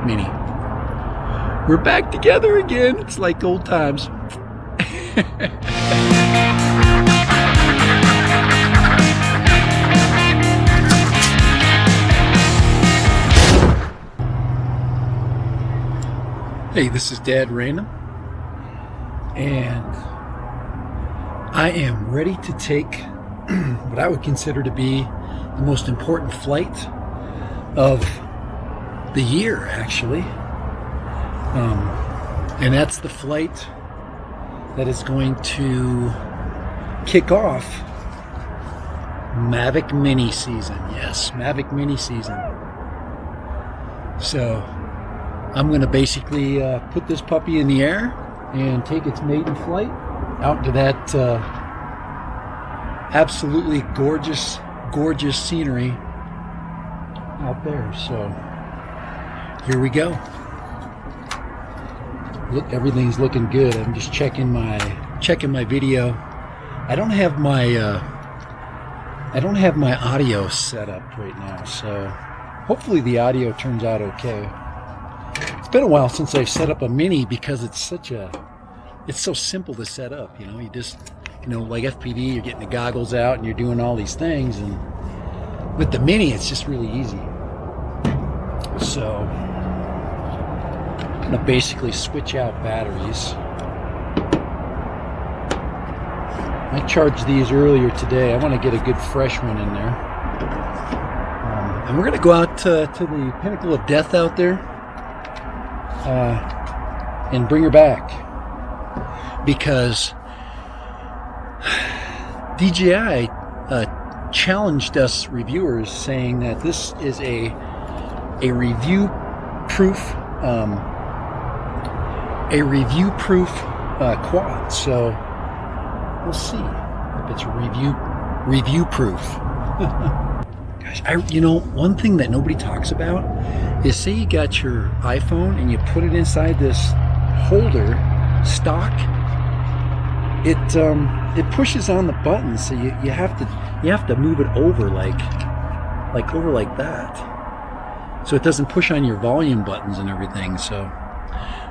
Mavic Mini. We're back together again. It's like old times. Hey, this is Dad Random, and I am ready to take what I would consider to be the most important flight of the year, actually. And that's the flight that is going to kick off Mavic Mini season. Yes, Mavic Mini season. So I'm going to basically put this puppy in the air and take its maiden flight out to that absolutely gorgeous scenery out there. So here we go. Look, everything's looking good. I'm just checking my video. I don't have my audio set up right now, so hopefully the audio turns out okay. It's been a while since I've set up a Mini because it's so simple to set up. You know, you just, like FPV, you're getting the goggles out and you're doing all these things, and with the Mini, it's just really easy. So I'm going to basically switch out batteries. I charged these earlier today. I want to get a good fresh one in there. And we're going to go out to the pinnacle of death out there and bring her back. Because DJI challenged us reviewers, saying that this is a review-proof quad. So we'll see if it's review proof. Gosh, one thing that nobody talks about is, say you got your iPhone and you put it inside this holder stock. It pushes on the buttons, so you have to move it over like that, so it doesn't push on your volume buttons and everything. So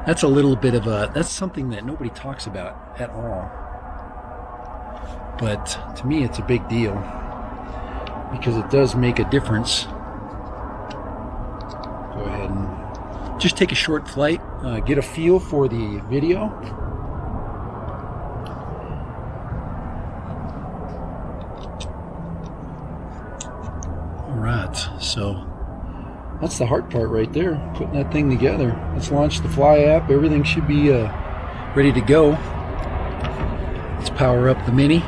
that's a little bit of that's something that nobody talks about at all. But to me, it's a big deal because it does make a difference. Go ahead and just take a short flight, get a feel for the video. Alright, so that's the hard part right there, putting that thing together. Let's launch the Fly app. Everything should be ready to go. Let's power up the Mini.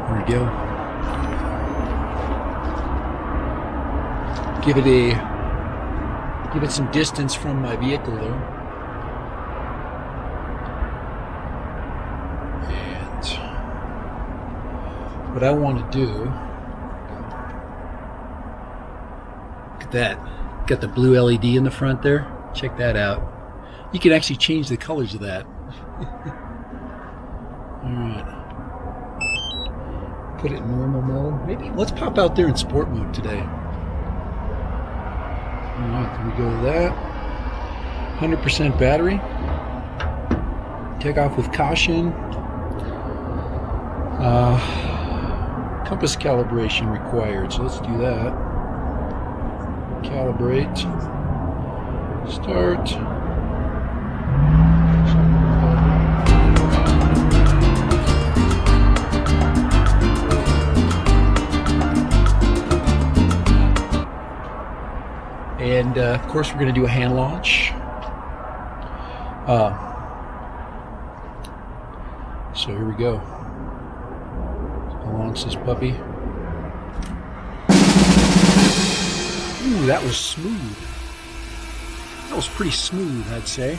There we go. Give it some distance from my vehicle there. And what I want to do, look at that. Got the blue LED in the front there. Check that out. You can actually change the colors of that. Alright. Put it in normal mode. Maybe let's pop out there in sport mode today. Alright, we go to that. 100% battery. Take off with caution. Compass calibration required, so let's do that. Calibrate. Start. And of course, we're going to do a hand launch. So here we go. I'll launch this puppy. Ooh, that was smooth. That was pretty smooth, I'd say.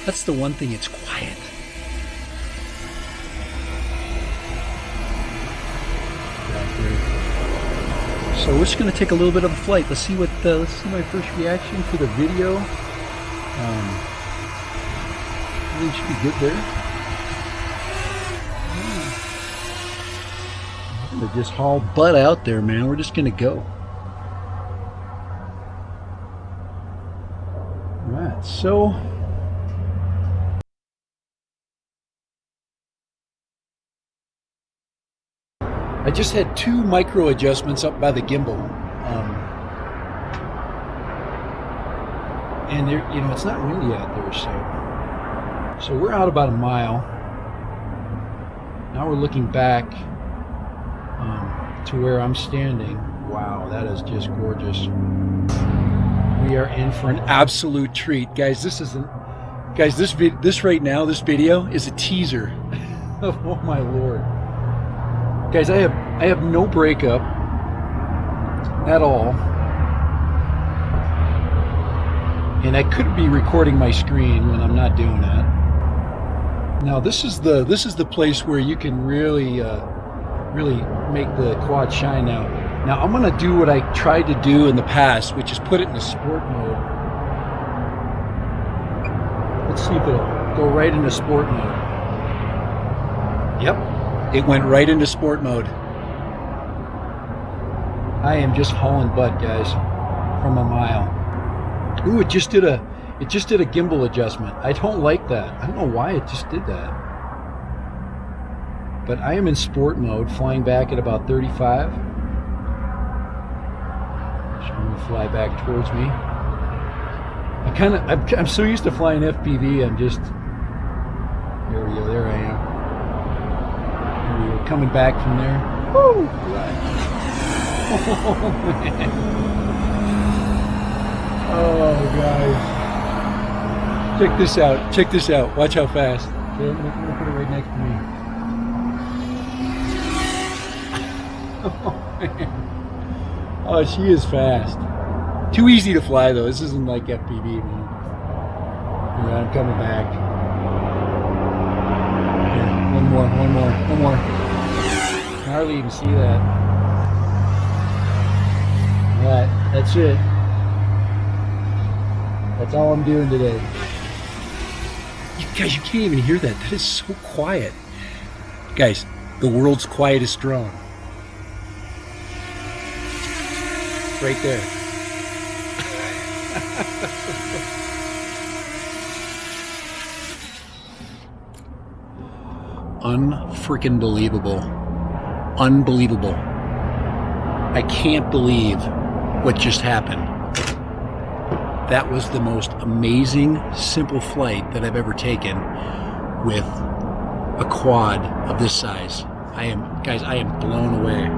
That's the one thing, it's quiet. So we're just going to take a little bit of a flight. Let's see my first reaction to the video. Everything should be good there. to just haul butt out there, man. We're just gonna go. Alright, so I just had 2 micro adjustments up by the gimbal. And there, you know, it's not windy out there, so we're out about a mile. Now we're looking back to where I'm standing. Wow, that is just gorgeous. We are in for an absolute treat, guys. This right now, this video is a teaser. Oh my Lord, guys! I have no breakup at all. And I could be recording my screen when I'm not doing that. Now this is the place where you can really make the quad shine. Now I'm gonna do what I tried to do in the past, which is put it in the sport mode. Let's see if it'll go right into sport mode. Yep, it went right into sport mode. I am just hauling butt, guys, from a mile. Ooh, it just did a gimbal adjustment. I don't like that. I don't know why it just did that. But I am in sport mode, flying back at about 35. Just going to fly back towards me. I'm so used to flying FPV. I'm just, there we go. There I am. There we go. Coming back from there. Woo! Right. Oh man. Oh, guys. Check this out. Check this out. Watch how fast. Okay, I'm gonna put it right next to me. Oh, man. Oh, she is fast. Too easy to fly, though. This isn't like FPV, man. Yeah, I'm coming back. Here, one more. I can hardly even see that. Alright, that's it. That's all I'm doing today. You guys, you can't even hear that. That is so quiet. Guys, the world's quietest drone. Right there. Unfreaking believable. Unbelievable. I can't believe what just happened. That was the most amazing, simple flight that I've ever taken with a quad of this size. I am blown away.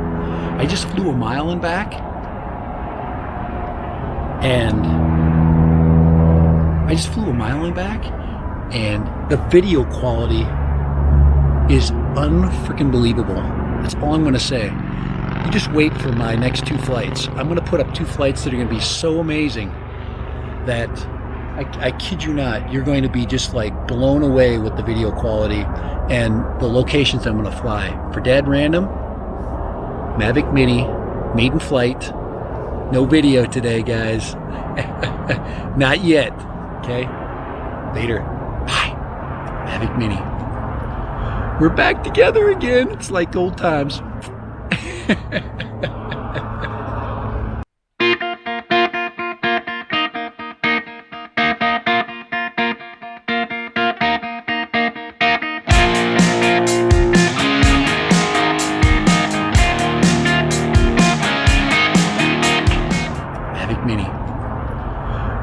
I just flew a mile and back, and the video quality is unfreaking believable. That's all I'm gonna say. You just wait for my next 2 flights. I'm gonna put up 2 flights that are gonna be so amazing that I kid you not, you're going to be just like blown away with the video quality and the locations I'm going to fly. For Dad Random, Mavic Mini, maiden flight, no video today, guys. Not yet, okay? Later. Bye. Mavic Mini. We're back together again. It's like old times. Mini.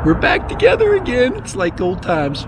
We're back together again. It's like old times.